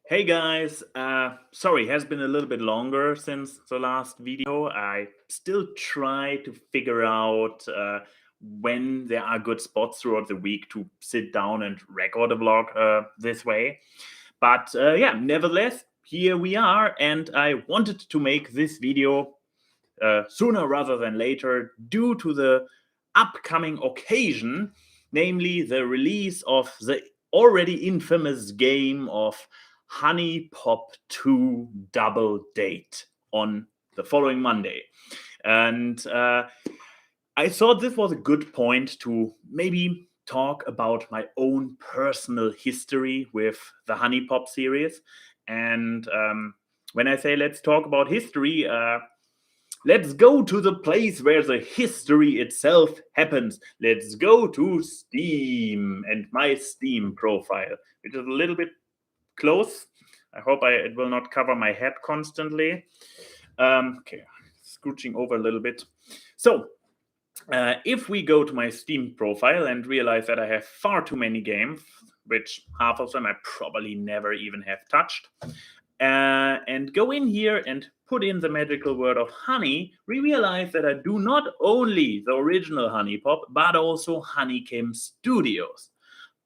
Hey guys, sorry, has been a little bit longer since the last video. I still try to figure out when there are good spots throughout the week to sit down and record a vlog this way. But yeah, nevertheless, here we are, and I wanted to make this video sooner rather than later due to the upcoming occasion, namely the release of the already infamous game of HuniePop 2 Double Date on the following Monday. And I thought this was a good point to maybe talk about my own personal history with the HuniePop series. And when I say let's talk about history, let's go to the place where the history itself happens. Let's go to Steam and my Steam profile, which is a little bit close. I hope it will not cover my head constantly. Okay, scooching over a little bit. So, if we go to my Steam profile and realize that I have far too many games, which half of them I probably never even have touched, and go in here and put in the magical word of honey, we realize that I do not only the original HuniePop, but also Honeycomb Studios.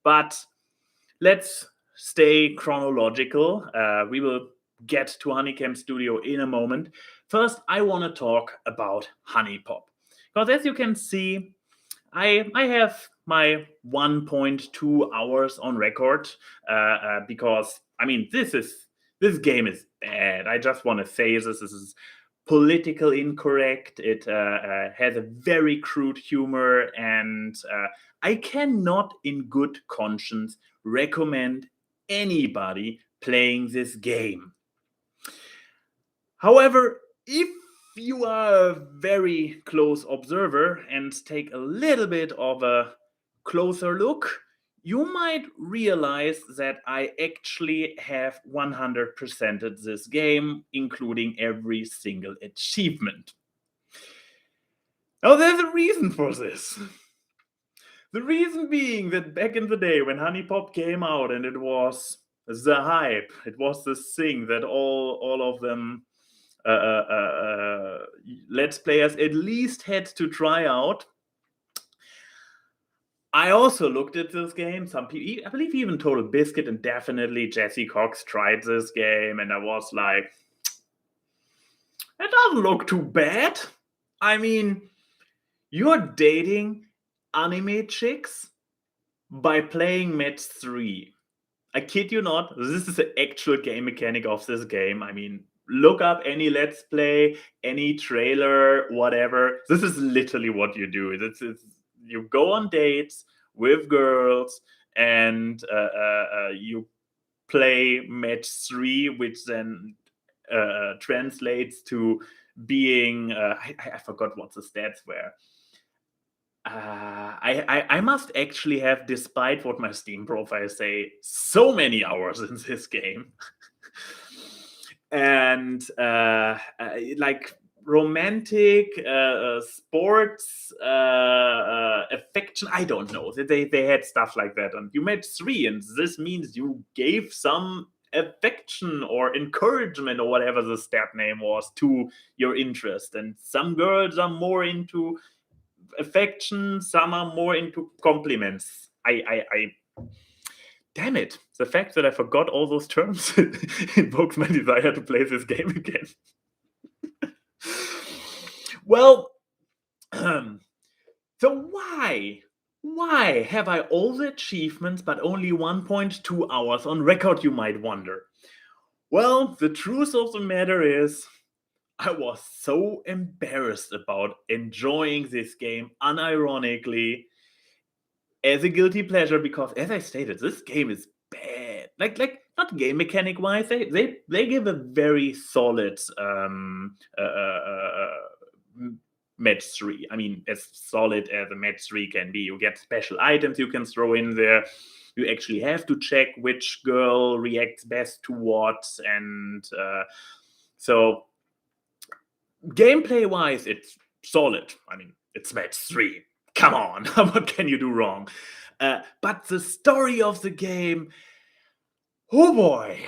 But let's stay chronological. We will get to Honeycomb Studio in a moment. First, I want to talk about HuniePop. Because as you can see, I have my 1.2 hours on record because, I mean, this game is bad. I just want to say this is political incorrect. It has a very crude humor, and I cannot in good conscience recommend anybody playing this game. However, if you are a very close observer and take a little bit of a closer look, you might realize that I actually have 100%ed this game, including every single achievement. Now, there's a reason for this. The reason being that back in the day when HuniePop came out and it was the hype, it was this thing that all of them Let's Players at least had to try out. I also looked at this game. Some people, I believe even Total Biscuit and definitely Jesse Cox tried this game, and I was like, it doesn't look too bad. I mean, you're dating anime chicks by playing match 3. I kid you not, this is the actual game mechanic of this game. I mean, look up any Let's Play, any trailer, whatever. This is literally what you do. It's you go on dates with girls and you play match 3, which then translates to being I forgot what the stats were. I must actually have, despite what my Steam profile say, so many hours in this game. And like romantic sports affection, I don't know, they had stuff like that, and you made 3, and this means you gave some affection or encouragement or whatever the stat name was to your interest, and some girls are more into affection, some are more into compliments. I damn it, the fact that I forgot all those terms invokes my desire to play this game again. Well, so why have I all the achievements but only 1.2 hours on record, you might wonder? Well, the truth of the matter is, I was so embarrassed about enjoying this game unironically as a guilty pleasure because, as I stated, this game is bad. Like not game mechanic wise, they give a very solid match 3. I mean, as solid as a match 3 can be. You get special items you can throw in there. You actually have to check which girl reacts best to what, and so gameplay wise, it's solid. I mean, it's match 3. Come on, what can you do wrong? But the story of the game, oh boy.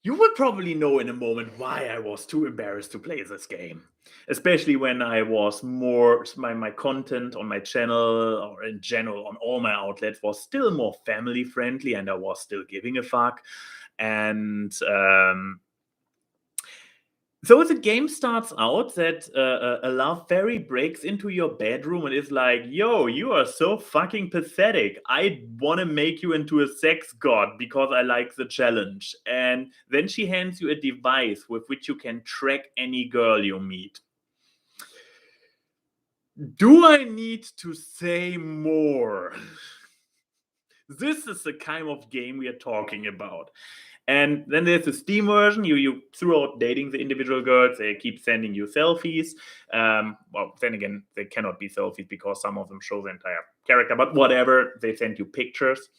You will probably know in a moment why I was too embarrassed to play this game, especially when I was my content on my channel or in general on all my outlets was still more family friendly, and I was still giving a fuck. And so the game starts out that a love fairy breaks into your bedroom and is like, yo, you are so fucking pathetic. I want to make you into a sex god because I like the challenge. And then she hands you a device with which you can track any girl you meet. Do I need to say more? This is the kind of game we are talking about. And then there's the Steam version. You throughout dating the individual girls, they keep sending you selfies. Well, then again, they cannot be selfies because some of them show the entire character. But whatever, they send you pictures.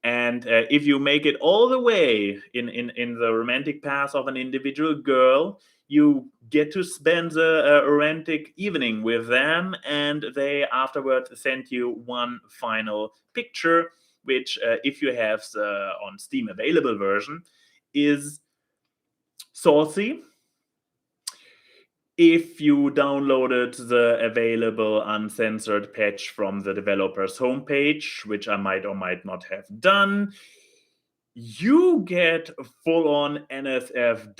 And if you make it all the way in the romantic path of an individual girl, you get to spend a romantic evening with them, and they afterwards send you one final picture, which, if you have the on Steam available version, is saucy. If you downloaded the available uncensored patch from the developer's homepage, which I might or might not have done, you get full-on NSFW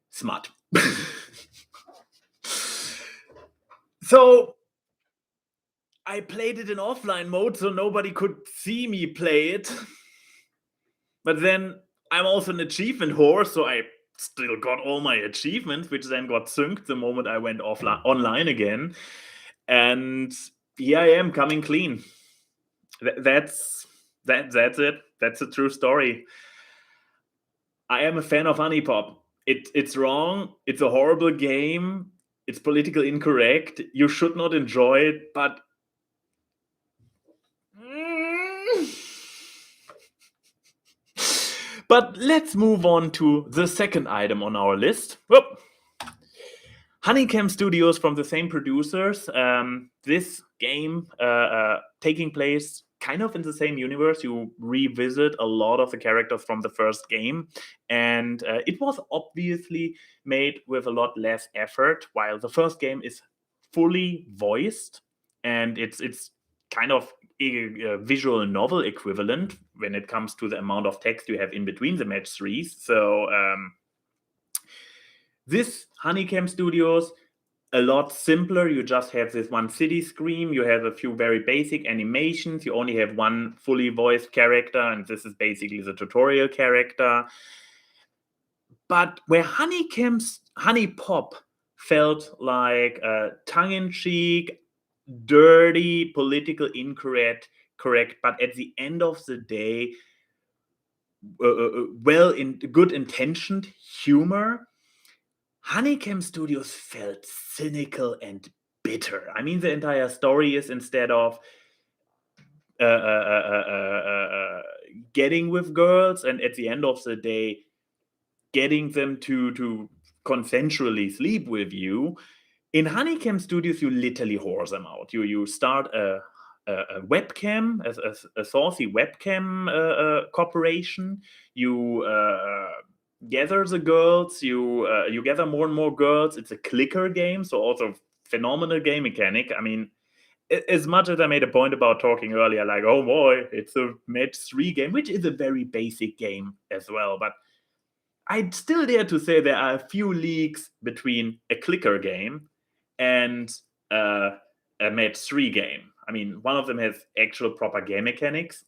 smut. So I played it in offline mode so nobody could see me play it. But then I'm also an achievement whore, so I still got all my achievements, which then got synced the moment I went online again. And here I am coming clean. That's it. That's a true story. I am a fan of HuniePop. It's wrong. It's a horrible game. It's politically incorrect. You should not enjoy it, but but let's move on to the second item on our list. Whoop. Honeycomb Studios, from the same producers. This game taking place kind of in the same universe. You revisit a lot of the characters from the first game, and it was obviously made with a lot less effort, while the first game is fully voiced, and it's kind of a visual novel equivalent when it comes to the amount of text you have in between the match threes. So this Honeycomb Studios, a lot simpler. You just have this one city screen. You have a few very basic animations. You only have one fully voiced character, and this is basically the tutorial character. But where HuniePop felt like tongue-in-cheek, dirty, political incorrect, but at the end of the day, good intentioned humor, Honeycomb Studios felt cynical and bitter. I mean, the entire story is, instead of getting with girls and at the end of the day getting them to consensually sleep with you, in Honeycomb Studios you literally whore them out. You start a webcam, a saucy webcam corporation. You gather the girls. You gather more and more girls. It's a clicker game, so also phenomenal game mechanic. I mean, as much as I made a point about talking earlier, like, oh boy, it's a match 3 game, which is a very basic game as well, but I'd still dare to say there are a few leagues between a clicker game and a match 3 game. I mean, one of them has actual proper game mechanics.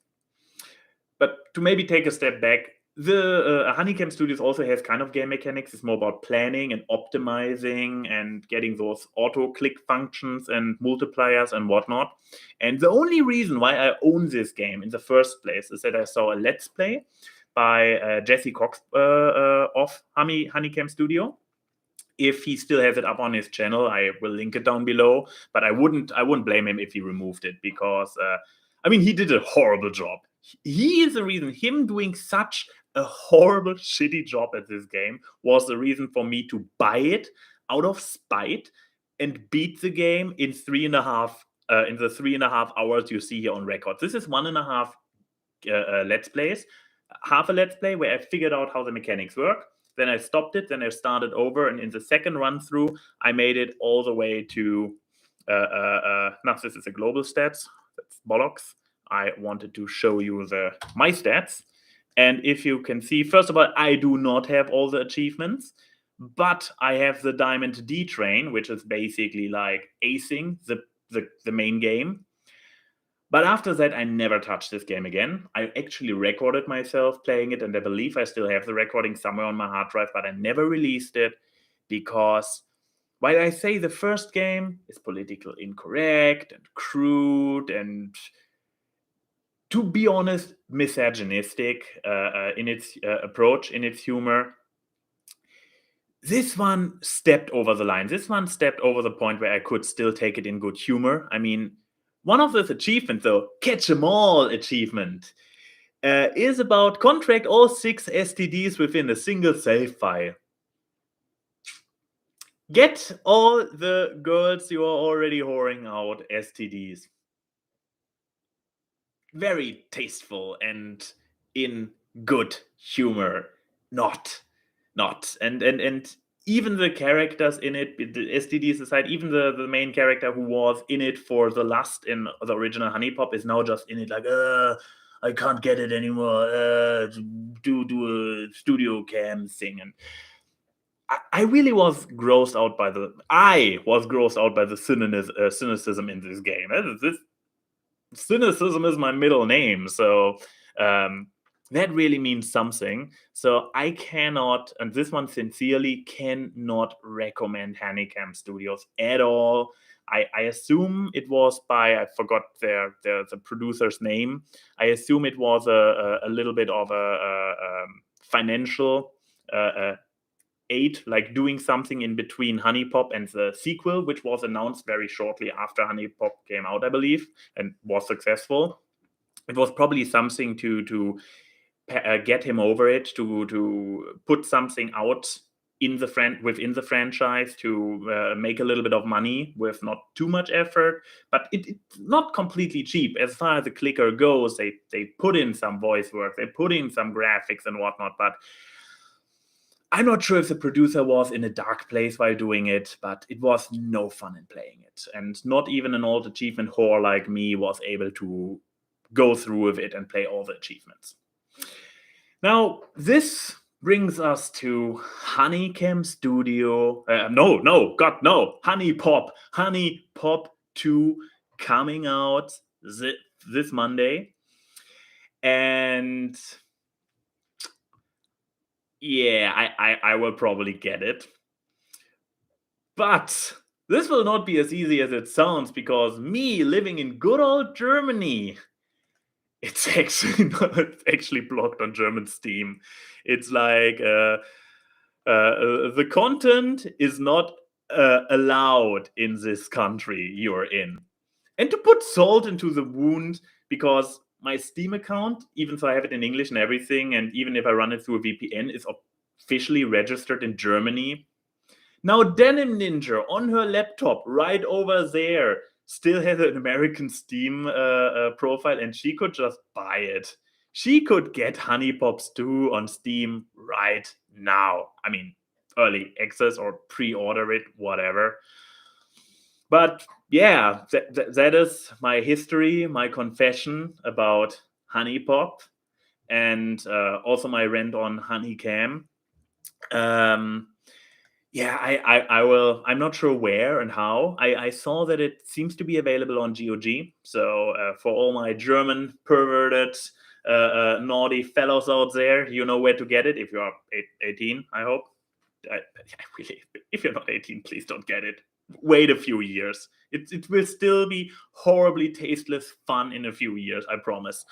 But to maybe take a step back, the Honeycomb Studios also has kind of game mechanics. It's more about planning and optimizing and getting those auto-click functions and multipliers and whatnot. And the only reason why I own this game in the first place is that I saw a Let's Play by Jesse Cox of Honeycomb Studio. If he still has it up on his channel, I will link it down below. But I wouldn't blame him if he removed it, because I mean, he did a horrible job. He is the reason. Him doing such a horrible, shitty job at this game was the reason for me to buy it out of spite and beat the game in 3.5 in the 3.5 hours you see here on record. This is 1.5 let's plays. Half a let's play where I figured out how the mechanics work. Then I stopped it. Then I started over, and in the second run through, I made it all the way to. No, this is a global stats. That's bollocks. I wanted to show you my stats. And if you can see, first of all, I do not have all the achievements, but I have the Diamond D train, which is basically like acing the main game. But after that, I never touched this game again. I actually recorded myself playing it, and I believe I still have the recording somewhere on my hard drive, but I never released it because while I say the first game is politically incorrect and crude and, to be honest, misogynistic in its approach, in its humor, this one stepped over the line. This one stepped over the point where I could still take it in good humor. I mean, one of those achievements, though, Catch 'em All achievement, is about contract all 6 STDs within a single save file. Get all the girls you are already whoring out STDs. Very tasteful and in good humor. Not. And even the characters in it, the STDs aside, even the main character who was in it for the lust in the original HuniePop is now just in it like, I can't get it anymore. Do a studio cam thing. And I really was grossed out by the cynicism in this game. This cynicism is my middle name, so that really means something. So I cannot, and this one sincerely cannot recommend Honeycomb Studios at all. I assume it was by, I forgot the producer's name. I assume it was a little bit of a financial aid, like doing something in between HuniePop and the sequel, which was announced very shortly after HuniePop came out, I believe, and was successful. It was probably something to get him over it, to put something out within the franchise, to make a little bit of money with not too much effort, but it's not completely cheap. As far as the clicker goes, they put in some voice work, they put in some graphics and whatnot, but I'm not sure if the producer was in a dark place while doing it, but it was no fun in playing it. And not even an old achievement whore like me was able to go through with it and play all the achievements. Now, this brings us to HunieCam Studio. HuniePop. HuniePop 2 coming out this Monday. And yeah, I will probably get it. But this will not be as easy as it sounds, because me living in good old Germany, it's actually blocked on German Steam. It's like the content is not allowed in this country you're in. And to put salt into the wound, because my Steam account, even though I have it in English and everything, and even if I run it through a VPN, is officially registered in Germany. Now, Denim Ninja on her laptop right over there still has an American Steam profile, and she could just buy it. She could get HuniePops 2 on Steam right now. I mean, early access or pre-order it, whatever. But yeah, that is my history, my confession about HuniePop, and also my rant on HunieCam. Yeah, I will. I'm not sure where and how. I saw that it seems to be available on GOG. So for all my German perverted, naughty fellows out there, you know where to get it if you are 18, I hope. Really, if you're not 18, please don't get it. Wait a few years. It will still be horribly tasteless fun in a few years, I promise.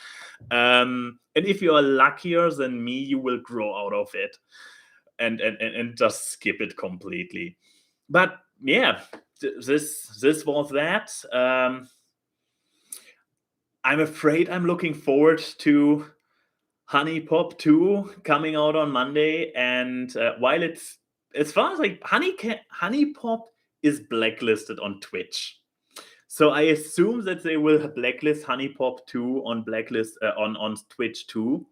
And if you are luckier than me, you will grow out of it and just skip it completely. But yeah, this was that. I'm afraid I'm looking forward to HuniePop 2 coming out on Monday, and while it's, as far as like HuniePop is blacklisted on Twitch. So I assume that they will blacklist HuniePop 2 on blacklist on Twitch too.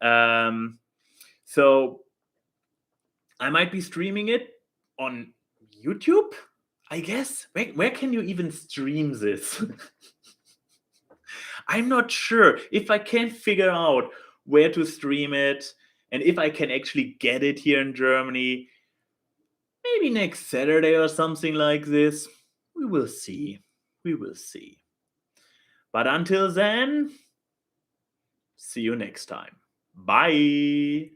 So I might be streaming it on YouTube, I guess. Where can you even stream this? I'm not sure. If I can't figure out where to stream it and if I can actually get it here in Germany, maybe next Saturday or something like this. We will see. We will see. But until then, see you next time. Bye.